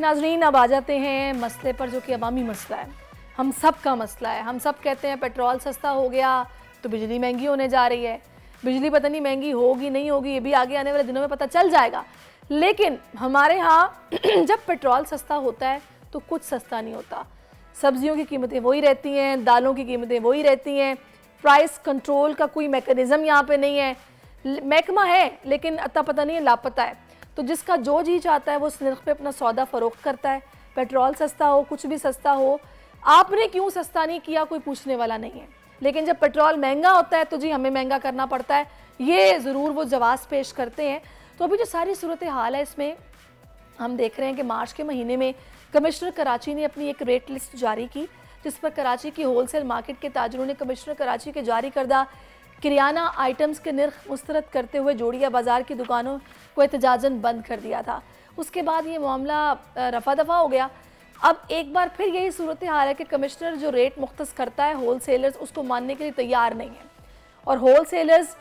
नाजरीन, अब आ जाते हैं मसले पर जो कि अवामी मसला है, हम सब का मसला है। हम सब कहते हैं पेट्रोल सस्ता हो गया तो बिजली महंगी होने जा रही है। बिजली पता नहीं महंगी होगी नहीं होगी, ये भी आगे आने वाले दिनों में पता चल जाएगा। लेकिन हमारे यहाँ जब पेट्रोल सस्ता होता है तो कुछ सस्ता नहीं होता। सब्जियों की कीमतें वही रहती हैं, दालों की कीमतें वही रहती हैं। प्राइस कंट्रोल का कोई मैकेनिज़्म यहाँ पे नहीं है। महकमा है लेकिन अता पता नहीं है, लापता है। तो जिसका जो जी चाहता है वो उस नर्ख पे अपना सौदा फ़रोख्त करता है। पेट्रोल सस्ता हो, कुछ भी सस्ता हो, आपने क्यों सस्ता नहीं किया कोई पूछने वाला नहीं है। लेकिन जब पेट्रोल महंगा होता है तो जी हमें महंगा करना पड़ता है, ये ज़रूर वो जवाब पेश करते हैं। तो अभी जो सारी सूरत हाल है इसमें हम देख रहे हैं कि मार्च के महीने में कमिश्नर कराची ने अपनी एक रेट लिस्ट जारी की, जिस पर कराची की होलसेल मार्केट के ताजरों ने कमिश्नर कराची के जारी करदा किराना आइटम्स के निर्ख मुस्तरद करते हुए जोड़िया बाज़ार की दुकानों को एहतजाजन बंद कर दिया था। उसके बाद ये मामला रफा दफा हो गया। अब एक बार फिर यही सूरत हाल है कि कमिश्नर जो रेट मुख्तस करता है, होल सेलर्स उसको मानने के लिए तैयार नहीं है। और होल सेलर्स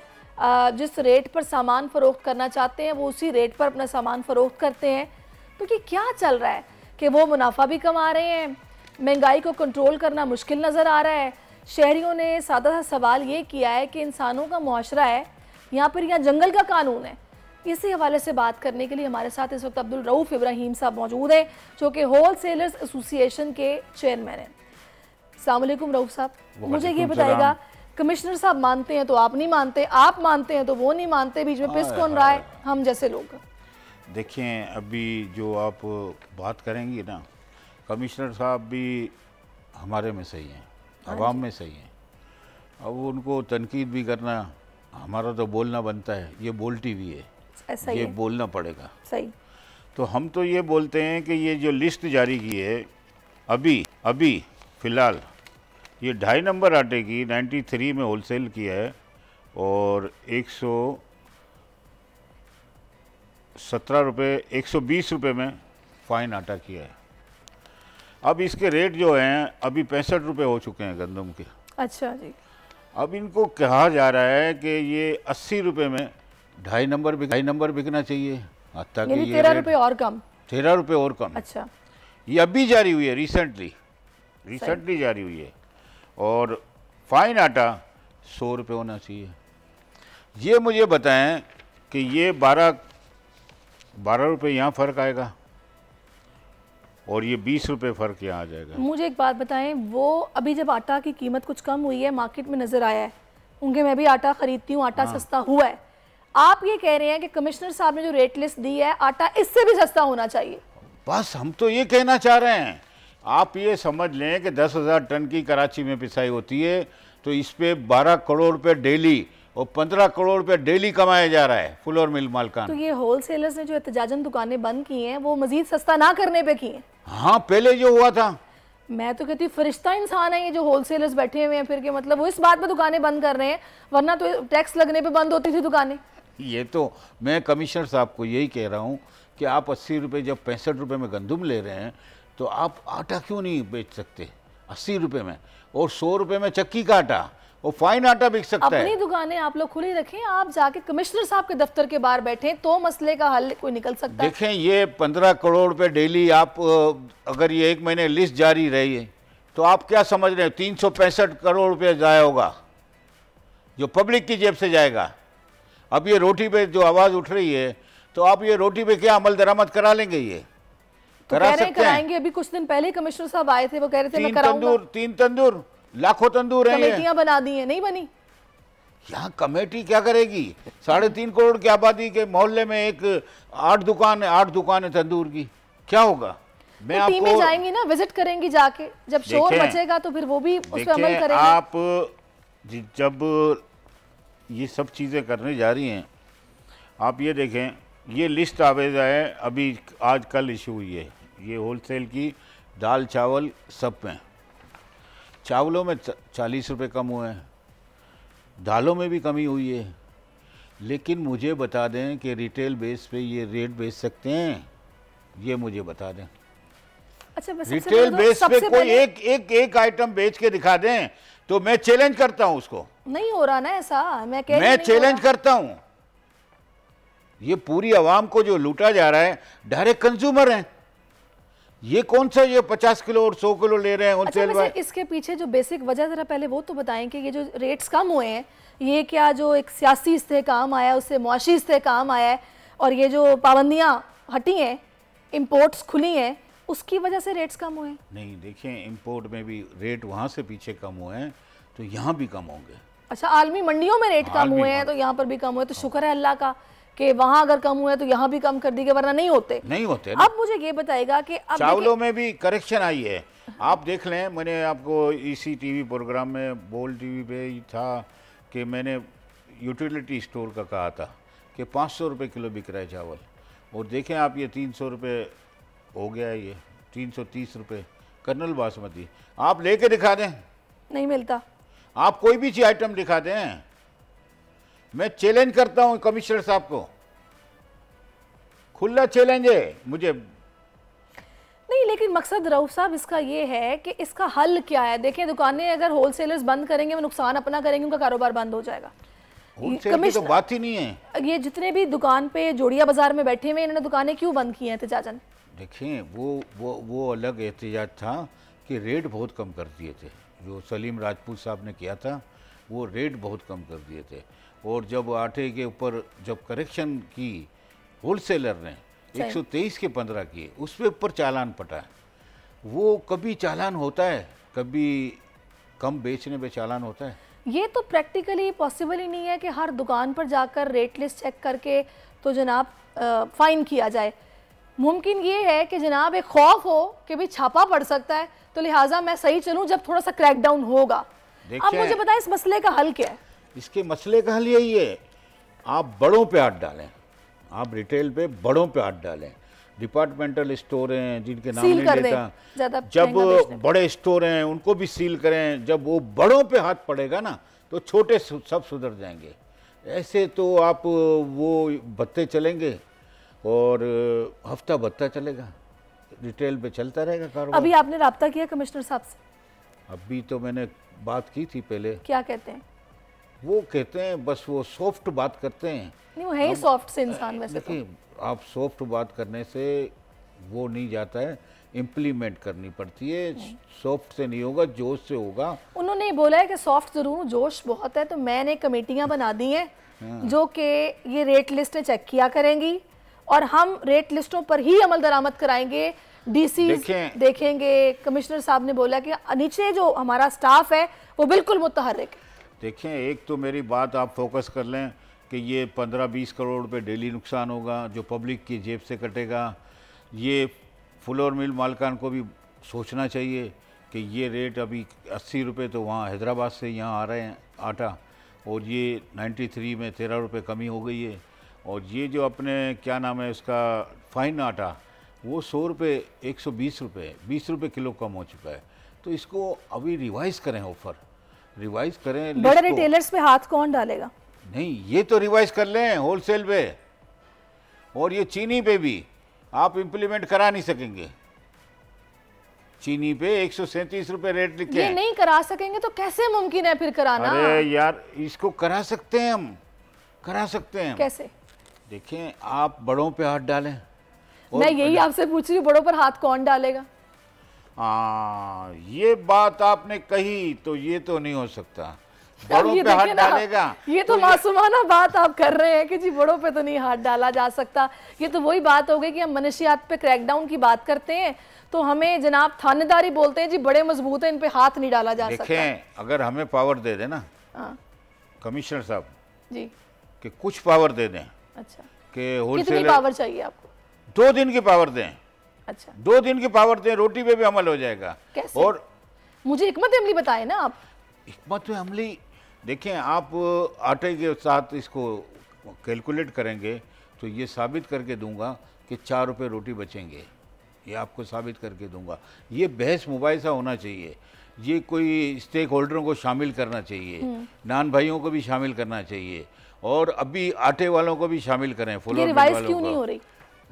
जिस रेट पर सामान फ़रोख्त करना चाहते हैं वो उसी रेट पर अपना सामान फ़रोख्त करते हैं। तो ये क्या चल रहा है कि वो मुनाफा भी कमा रहे हैं, महंगाई को कंट्रोल करना मुश्किल नज़र आ रहा है। शहरियों ने सादा सा सवाल ये किया है कि इंसानों का मुआशरा है यहाँ पर, यहाँ जंगल का कानून है। इसी हवाले से बात करने के लिए हमारे साथ इस वक्त अब्दुल रऊफ़ इब्राहिम साहब मौजूद हैं, जो कि होल सेलर्स एसोसिएशन के चेयरमैन हैं। अस्सलाम वालेकुम रऊफ़ साहब, मुझे ये बताइएगा, कमिश्नर साहब मानते हैं तो आप नहीं मानते, आप मानते हैं तो वो नहीं मानते, बीच में पिस कौन रहा है? हम जैसे लोग। देखें, अभी जो आप बात करेंगी ना, कमिश्नर साहब भी हमारे में सही हैं, अवाम में सही हैं। अब उनको तनकीद भी करना, हमारा तो बोलना बनता है, ये बोल टीवी है, ये बोलना पड़ेगा। सही। तो हम तो ये बोलते हैं कि ये जो लिस्ट जारी की है अभी फ़िलहाल, ये 2.5 नंबर आटे की 93 में होलसेल किया है और 117 रुपये 120 रुपये में फ़ाइन आटा किया है। अब इसके रेट जो हैं अभी 65 रुपये हो चुके हैं गंदम के। अच्छा जी। अब इनको कहा जा रहा है कि ये 80 रुपये में 2.5 नंबर बिकना चाहिए, ताकि ये 13 रुपये और कम। 13 रुपये और कम। अच्छा। ये अभी जारी हुई है, रिसेंटली जारी हुई है। और फाइन आटा 100 रुपये होना चाहिए। ये मुझे बताएं कि ये 12 रुपये यहाँ फ़र्क आएगा और ये 20 रुपये फ़र्क यहाँ आ जाएगा। मुझे एक बात बताएं, वो अभी जब आटा की कीमत कुछ कम हुई है, मार्केट में नज़र आया है, उनके मैं भी आटा ख़रीदती हूँ, आटा सस्ता हुआ है। आप ये कह रहे हैं कि कमिश्नर साहब ने जो रेट लिस्ट दी है, आटा इससे भी सस्ता होना चाहिए। बस हम तो ये कहना चाह रहे हैं। आप ये समझ लें कि 10,000 टन की कराची में पिसाई होती है, तो इस पे 12 करोड़ रुपये डेली और 15 करोड़ रुपये डेली कमाया जा रहा है फुल और मिल मालकान। तो ये होल सेलर्स ने जो एहतजाजन दुकानें बंद की हैं वो मजीद सस्ता ना करने पे की हैं। हाँ, पहले जो हुआ था। मैं तो कहती हूँ फरिश्ता इंसान है ये जो होल सेलर्स बैठे हुए हैं फिर के, मतलब वो इस बात पे दुकानें बंद कर रहे हैं, वरना तो टैक्स लगने पे बंद होती थी दुकानें। ये तो मैं कमिश्नर साहब को यही कह रहा हूँ कि आप 80 रुपये जब 65 रुपये में गंदम ले रहे हैं तो आप आटा क्यों नहीं बेच सकते 80 रुपये में, और 100 रुपये में चक्की का आटा और फाइन आटा बिक सकता है। अपनी दुकानें आप लोग खुली रखें, आप जाके कमिश्नर साहब के दफ्तर के बाहर बैठें तो मसले का हल कोई निकल सकता है। देखें, ये 15 करोड़ रुपए डेली, आप अगर ये 1 महीने लिस्ट जारी रही है तो आप क्या समझ रहे हैं 365 करोड़ रुपये ज़ाया होगा जो पब्लिक की जेब से जाएगा। अब ये रोटी पे जो आवाज़ उठ रही है, तो आप ये रोटी पे क्या अमल दरामद करा लेंगे? ये तो करा सकते हैं, कराएंगे। अभी कुछ दिन पहले कमिश्नर साहब आए थे, वो कह रहे थे मैं कराऊंगा। 3 तंदूर, लाखों तंदूर हैं, कमेटियां बना दी हैं, नहीं बनी। यहाँ कमेटी क्या करेगी? 3.5 करोड़ की आबादी के मोहल्ले में एक 8 दुकान है तंदूर की, क्या होगा? मैं तो टीमें जाएंगी ना, विजिट करेंगी जाके, जब शोर मचेगा तो फिर वो भी उस पर अमल करेंगे। आप जब ये सब चीज़ें करने जा रही हैं, आप ये देखें, ये लिस्ट आवेजा है, अभी आज कल इशू हुई है, ये होलसेल की दाल चावल सब में। चावलों में 40 रुपये कम हुए हैं, दालों में भी कमी हुई है। लेकिन मुझे बता दें कि रिटेल बेस पे ये रेट बेच सकते हैं, ये मुझे बता दें। अच्छा, रिटेल बेस पे कोई एक आइटम बेच के दिखा दें तो मैं चैलेंज करता हूं उसको। नहीं हो रहा ना ऐसा, मैं चैलेंज करता हूं। ये पूरी आवाम को जो लूटा जा रहा है, डायरेक्ट कंज्यूमर हैं। ये कौन सा ये 50 किलो और 100 किलो ले रहे हैं अच्छा, होलसेल वैसे इसके पीछे जो बेसिक वजह जरा पहले वो तो बताएं कि ये जो रेट्स कम हुए हैं ये क्या जो एक सियासी इस्तेहकाम आया उससे मुआशी इस्तेहकाम आया है और ये जो पाबंदियां हटी हैं, इंपोर्ट्स खुली हैं, उसकी वजह से रेट्स कम हुए हैं? नहीं, देखिए इंपोर्ट में भी रेट वहाँ से पीछे कम हुए हैं तो यहाँ भी कम होंगे। अच्छा, आलमी मंडियों में रेट कम हुए हैं तो यहाँ पर भी कम हुए, तो शुक्र है अल्लाह का कि वहाँ अगर कम हुए तो यहाँ भी कम कर दिए, वरना नहीं होते। अब मुझे ये बताएगा कि अब चावलों में भी करेक्शन आई है। आप देख लें, मैंने आपको इसी टीवी प्रोग्राम में बोल टीवी पे ही था कि मैंने यूटिलिटी स्टोर का कहा था कि 500 रुपये किलो बिक रहा है चावल, और देखें आप ये 300 रुपये हो गया है, ये 330 रुपये कर्नल बासमती। आप लेके दिखा दें, नहीं मिलता। आप कोई भी चीज आइटम दिखा दें, मैं चैलेंज करता हूं कमिश्नर साहब को, खुला चैलेंज है मुझे। नहीं, लेकिन मकसद रऊफ साहब इसका ये है कि इसका हल क्या है? देखिए, दुकानें अगर होलसेलर्स बंद करेंगे वो नुकसान अपना करेंगे, उनका कारोबार बंद हो जाएगा। होलसेल की तो बात ही नहीं है। ये जितने भी दुकान पे जोड़िया बाजार में बैठे हुए इन्होंने दुकानें क्यों बंद की हैं एहतजाजन? देखिए, वो अलग एहतजाज था कि रेट बहुत कम कर दिए थे, जो सलीम राजपूत साहब ने किया था वो रेट बहुत कम कर दिए थे। और जब आटे के ऊपर जब करेक्शन की होलसेलर ने 123 के 15 किए, उस पे ऊपर चालान पटा। वो कभी चालान होता है, कभी कम बेचने पे चालान होता है। ये तो प्रैक्टिकली पॉसिबल ही नहीं है कि हर दुकान पर जाकर रेट लिस्ट चेक करके तो जनाब फाइन किया जाए। मुमकिन ये है कि जनाब एक खौफ हो कि भाई छापा पड़ सकता है, तो लिहाजा मैं सही चलूं जब थोड़ा सा क्रैकडाउन होगा। अब मुझे बताएं इस मसले का हल क्या है? इसके मसले का हल यही है, आप बड़ों पे हाथ डालें, आप रिटेल पे बड़ों पे हाथ डालें। डिपार्टमेंटल स्टोर हैं जिनके नाम नहीं लेता, जब बड़े स्टोर हैं उनको भी सील करें। जब वो बड़ों पे हाथ पड़ेगा ना तो छोटे सब सुधर जाएंगे। ऐसे तो आप वो भत्ते चलेंगे और हफ्ता भत्ता चलेगा, रिटेल पे चलता रहेगा कारोबार। अभी आपने राब्ता किया कमिश्नर साहब से? अभी तो मैंने बात की थी पहले। क्या कहते हैं? वो कहते हैं बस वो सॉफ्ट बात करते हैं। नहीं, वो है ही सॉफ्ट से इंसान वैसे। देखिए, आप सॉफ्ट बात करने से वो नहीं जाता है, इम्प्लीमेंट करनी पड़ती है। सॉफ्ट से नहीं होगा, जोश से होगा। उन्होंने बोला है कि सॉफ्ट जरूर, जोश बहुत है, तो मैंने कमेटियां बना दी हैं जो कि ये रेट लिस्टें चेक किया करेंगी और हम रेट लिस्टों पर ही अमल दरामद कराएंगे। डीसी देखेंगे। कमिश्नर साहब ने बोला कि नीचे जो हमारा स्टाफ है वो बिल्कुल मुतहर्रिक है। देखें, एक तो मेरी बात आप फोकस कर लें कि ये 15-20 करोड़ रुपए डेली नुकसान होगा जो पब्लिक की जेब से कटेगा। ये फ्लोर मिल मालकान को भी सोचना चाहिए कि ये रेट अभी 80 रुपये तो वहाँ हैदराबाद से यहाँ आ रहे हैं आटा, और ये 93 में 13 रुपये कमी हो गई है। और ये जो अपने क्या नाम है उसका फाइन आटा, वो 100 रुपये 120 रुपये 20 रुपये किलो कम हो चुका है। तो इसको अभी रिवाइज करें, ऑफर रिवाइज करें। बड़े रिटेलर्स पे हाथ कौन डालेगा? नहीं, ये तो रिवाइज कर लें होलसेल पे, और ये चीनी पे भी आप इम्प्लीमेंट करा नहीं सकेंगे। चीनी पे 137 रुपये रेट लिखे ये नहीं करा सकेंगे तो कैसे मुमकिन है फिर कराना? अरे यार, इसको करा सकते हैं, हम करा सकते हैं। कैसे? देखें, आप बड़ों पे हाथ डालें। मैं यही आपसे पूछ रही हूँ, बड़ों पर हाथ कौन डालेगा? ये बात आपने कही तो ये तो नहीं हो सकता, बड़ों पे हाथ डालेगा। ये तो मासूमाना बात आप कर रहे हैं कि जी बड़ों पे तो नहीं हाथ डाला जा सकता। ये तो वही बात हो गई कि हम मनशियात पे क्रैकडाउन की बात करते हैं तो हमें जनाब थानेदारी बोलते हैं जी बड़े मजबूत हैं, इन पे हाथ नहीं डाला जा सकता। देखें, अगर हमें पावर दे दें ना कमिश्नर साहब जी, कि कुछ पावर दे दें। अच्छा, कि होलसेल कितनी पावर चाहिए आपको? 2 दिन की पावर दें। अच्छा, 2 दिन की पावर दें, रोटी पे भी अमल हो जाएगा। कैसे? और मुझे हिकमत अमली बताए ना आप। हिकमत अमली, देखें, आप आटे के साथ इसको कैलकुलेट करेंगे तो ये साबित करके दूंगा कि 4 रुपये रोटी बचेंगे। ये आपको साबित करके दूंगा। ये बहस मुबाहिसा होना चाहिए, ये कोई स्टेक होल्डरों को शामिल करना चाहिए, नान भाइयों को भी शामिल करना चाहिए, और अभी आटे वालों को भी शामिल करें। ये रिवाइज क्यों नहीं हो रही?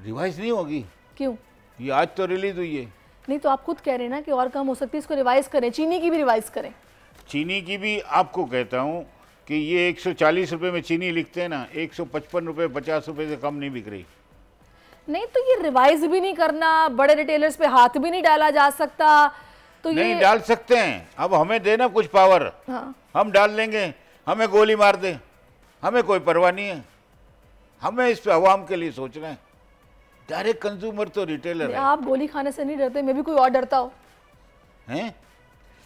रिवाइज नहीं होगी। क्यों? ये आज तो रिलीज हुई है। नहीं तो आप खुद कह रहे हैं ना कि और कम हो सकती है, इसको रिवाइज करें। चीनी की भी रिवाइज करें। चीनी की भी आपको कहता हूँ कि ये 140 रुपये में चीनी लिखते हैं ना, 155 रुपये 50 रुपये से कम नहीं बिक रही। नहीं तो ये रिवाइज भी नहीं करना, बड़े रिटेलर्स पे हाथ भी नहीं डाला जा सकता, तो नहीं ये डाल सकते हैं। अब हमें देना कुछ पावर, हाँ। हम डाल लेंगे, हमें गोली मार दे, हमें कोई परवाह नहीं है। हमें इस पे अवाम के लिए सोचना है। डायरेक्ट कंज्यूमर तो रिटेलर है। आप गोली खाने से नहीं डरते, मे भी कोई और डरता हो। हैं?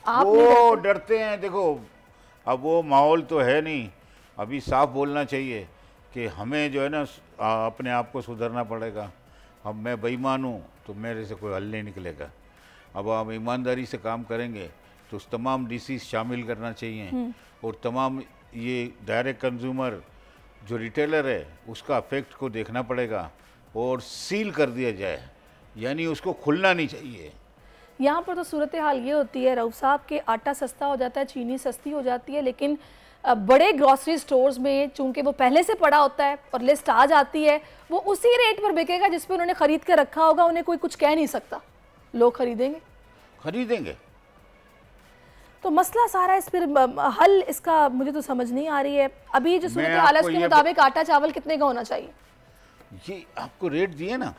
आप नहीं वो डरते? डरते हैं। देखो अब वो माहौल तो है नहीं। अभी साफ बोलना चाहिए कि हमें जो है ना अपने आप को सुधरना पड़ेगा। अब मैं बेईमान हूँ तो मेरे से कोई हल नहीं निकलेगा। अब हम ईमानदारी से काम करेंगे तो उस तमाम डिसीज शामिल करना चाहिए और तमाम ये डायरेक्ट कंज्यूमर जो रिटेलर है उसका इफेक्ट को देखना पड़ेगा और सील कर दिया जाए, यानी उसको खुलना नहीं चाहिए। यहाँ पर तो सूरत हाल ये होती है रऊफ साहब के आटा सस्ता हो जाता है, चीनी सस्ती हो जाती है, लेकिन बड़े ग्रॉसरी स्टोर्स में चूंकि वो पहले से पड़ा होता है और लिस्ट आ जाती है, वो उसी रेट पर बिकेगा जिस पे उन्होंने खरीद के रखा होगा। उन्हें कोई कुछ कह नहीं सकता, लोग खरीदेंगे। तो मसला सारा इस फिर हल इसका मुझे तो समझ नहीं आ रही है। अभी जो सूरत हाल है उसके मुताबिक आटा चावल कितने का होना चाहिए? ये आपको रेट दिए ना।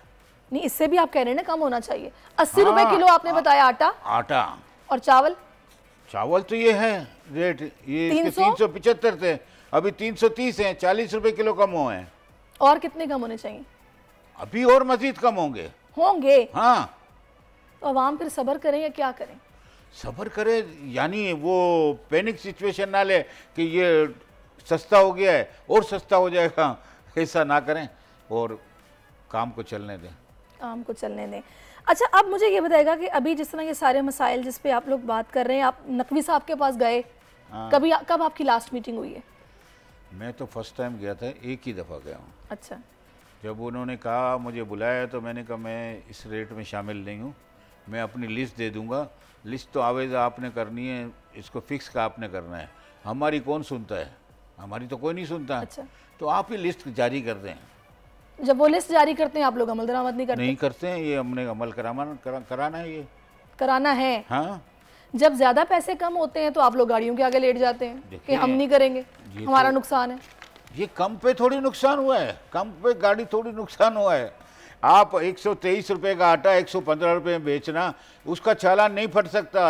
नहीं, इससे भी आप कह रहे हैं ना कम होना चाहिए। 80 रुपए किलो आपने बताया आटा और चावल तो ये है रेट, ये 375 थे, अभी 330 हैं, 40 रुपए किलो कम हुए हैं। और कितने कम होने चाहिए? अभी और मजीद कम होंगे। हाँ। तो अवाम फिर सब्र करें या क्या करें? सब्र करे, यानी वो पैनिक सिचुएशन ना ले कि ये सस्ता हो गया है और सस्ता हो जाएगा, ऐसा ना करें और काम को चलने दें। अच्छा, अब मुझे ये बताएगा कि अभी जिस तरह ये सारे मसाइल जिस पे आप लोग बात कर रहे हैं, आप नकवी साहब के पास गए? हाँ। कब आपकी लास्ट मीटिंग हुई है? मैं तो फर्स्ट टाइम गया था, एक ही दफ़ा गया हूँ। अच्छा। जब उन्होंने कहा, मुझे बुलाया, तो मैंने कहा मैं इस रेट में शामिल नहीं हूँ, मैं अपनी लिस्ट दे दूँगा। लिस्ट तो आवेज़ आपने करनी है, इसको फिक्स का आपने करना है, हमारी कौन सुनता है? हमारी तो कोई नहीं सुनता। अच्छा। तो आप ही लिस्ट जारी कर दें। जब वो लिस्ट जारी करते हैं आप लोग अमल दरामद नहीं करते हैं। ये हमने अमल कराना है, ये कराना है। हाँ। जब ज्यादा पैसे कम होते हैं तो आप लोग गाड़ियों के आगे लेट जाते हैं कि हम नहीं करेंगे, हमारा नुकसान है। ये कम पे थोड़ी नुकसान हुआ है, कम पे गाड़ी थोड़ी नुकसान हुआ है। आप 123 रुपए का आटा 115 रुपए में बेचना, उसका चालान नहीं फट सकता।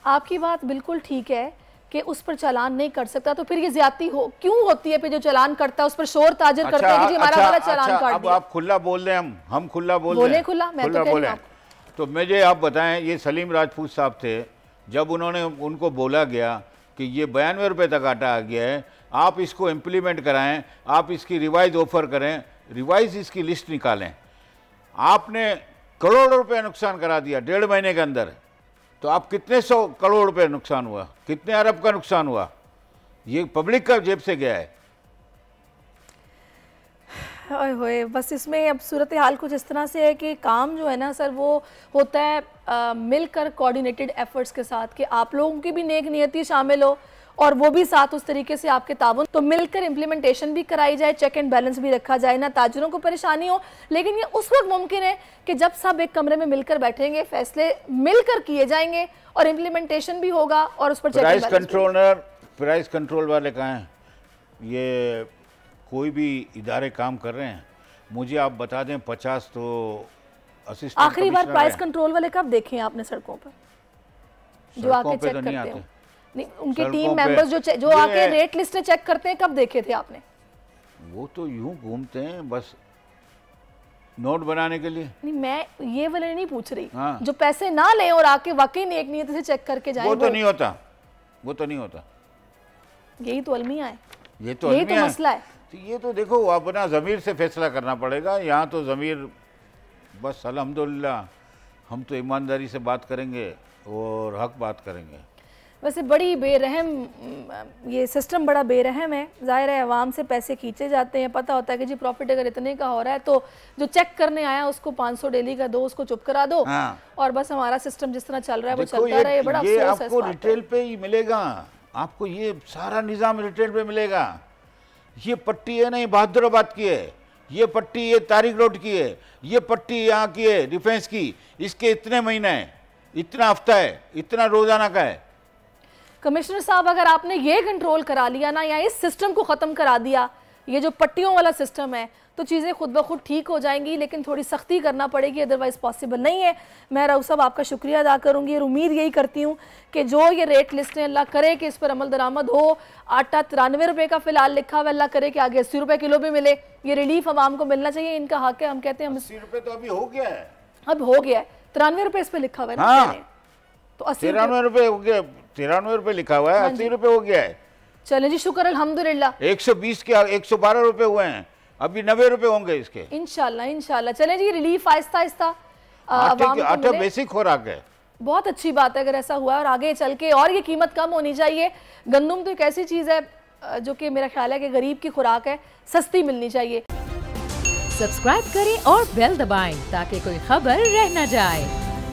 आपकी बात बिल्कुल ठीक है कि उस पर चालान नहीं कर सकता, तो फिर ये ज्यादती क्यों होती है? फिर जो चालान करता है उस पर शोर ताजर करते हैं कि जी हमारा वाला चालान काट दिया। अब आप खुला बोल रहे हैं, हम खुला बोल रहे हैं। खुला मैं तो कह रही हूं। तो मुझे आप बताएं, ये सलीम राजपूत साहब थे, जब उनको बोला गया कि ये 92 रुपये तक आटा आ गया है, आप इसको इम्प्लीमेंट कराएं, आप इसकी रिवाइज ऑफर करें, रिवाइज इसकी लिस्ट निकालें। आपने करोड़ों रुपए नुकसान करा दिया 1.5 महीने के अंदर। तो आप कितने 100 करोड़ रुपए नुकसान हुआ, कितने अरब का नुकसान हुआ? ये पब्लिक का जेब से गया है। होए बस इसमें अब सूरत हाल कुछ इस तरह से है कि काम जो है ना सर, वो होता है मिलकर कोऑर्डिनेटेड एफर्ट्स के साथ, कि आप लोगों की भी नेक नियति शामिल हो और वो भी साथ उस तरीके से आपके ताउन, तो मिलकर इम्प्लीमेंटेशन भी कराई जाए, चेक एंड बैलेंस भी रखा जाए, ना ताजरों को परेशानी हो। लेकिन ये उस वक्त मुमकिन है कि जब सब एक कमरे में मिलकर बैठेंगे, फैसले मिलकर किए जाएंगे और इम्प्लीमेंटेशन भी होगा और उस पर check and balance. Price control वाले कहाँ हैं? ये कोई भी इदारे काम कर रहे हैं? मुझे आप बता दें 50 तो असिस्टेंट आखिरी बार प्राइस कंट्रोल वाले कब देखे हैं आपने सड़कों पर? जो आके चेक करते हैं, नहीं उनकी टीम मेंबर्स जो आके रेट लिस्टें चेक करते हैं, कब देखे थे आपने? वो तो यूं घूमते हैं बस नोट बनाने के लिए। नहीं, मैं ये वाले नहीं पूछ रही। हाँ। जो पैसे ना ले और आके वाकई नेक नियत से चेक करके जाए, वो तो नहीं होता। यही तो अलमिया है, यही तो मसला है। तो ये तो देखो अपना ज़मीर से फैसला करना पड़ेगा। यहाँ तो ज़मीर बस अल्हम्दुलिल्लाह, हम तो ईमानदारी से बात करेंगे और हक बात करेंगे। वैसे बड़ी बेरहम, ये सिस्टम बड़ा बेरहम है। ज़ाहिर है आवाम से पैसे खींचे जाते हैं, पता होता है कि जी प्रॉफिट अगर इतने का हो रहा है तो जो चेक करने आया उसको 500 डेली का दो, उसको चुप करा दो। हाँ। और बस हमारा सिस्टम जिस तरह चल रहा है वो चलता रहे। बड़ा ये आपको रिटेल पे ही मिलेगा, आपको ये सारा निज़ाम रिटेल पे मिलेगा। ये पट्टी है नहीं बहादुराबाद की है, ये पट्टी ये तारिक रोड की है, ये पट्टी यहाँ की है डिफेंस की, इसके इतने महीने हैं, इतना हफ्ता है, इतना रोजाना का है। कमिश्नर साहब, अगर आपने ये कंट्रोल करा लिया ना, या इस सिस्टम को ख़त्म करा दिया ये जो पट्टियों वाला सिस्टम है तो चीज़ें खुद ब खुद ठीक हो जाएंगी, लेकिन थोड़ी सख्ती करना पड़ेगी, अदरवाइज़ पॉसिबल नहीं है। मैं राउफ साहब आपका शुक्रिया अदा करूँगी और उम्मीद यही करती हूँ कि जो ये रेट लिस्ट है अल्लाह करे कि इस पर अमल दरामद हो। आटा 93 रुपये का फ़िलहाल लिखा हुआ, अल्लाह करे कि आगे 80 रुपये किलो भी मिले। ये रिलीफ आवाम को मिलना चाहिए, इनका हक है। हम कहते हैं 80 रुपये तो अभी हो गया है, अब हो गया है 93 रुपये इस पर लिखा हुआ है ना। हाँ, तो 93 रुपये हो गया, 93 रुपये लिखा हुआ है, 80 रुपये हो गया है। चलें जी, शुक्र अल्हम्दुलिल्लाह। 120 के 112 रुपये हुए हैं, अभी 90 रुपये होंगे इसके इंशाल्लाह इंशाल्लाह। चलें जी, रिलीफ आहिस्ता आहिस्ता आटा बेसिक खुराक है। बहुत अच्छी बात है अगर ऐसा हुआ है, और आगे चल के और ये कीमत कम होनी चाहिए। गंदम तो एक ऐसी चीज़ है जो कि मेरा ख्याल है कि गरीब की खुराक है, सस्ती मिलनी चाहिए। सब्सक्राइब करें और बेल दबाएं ताकि कोई खबर रह न जाए।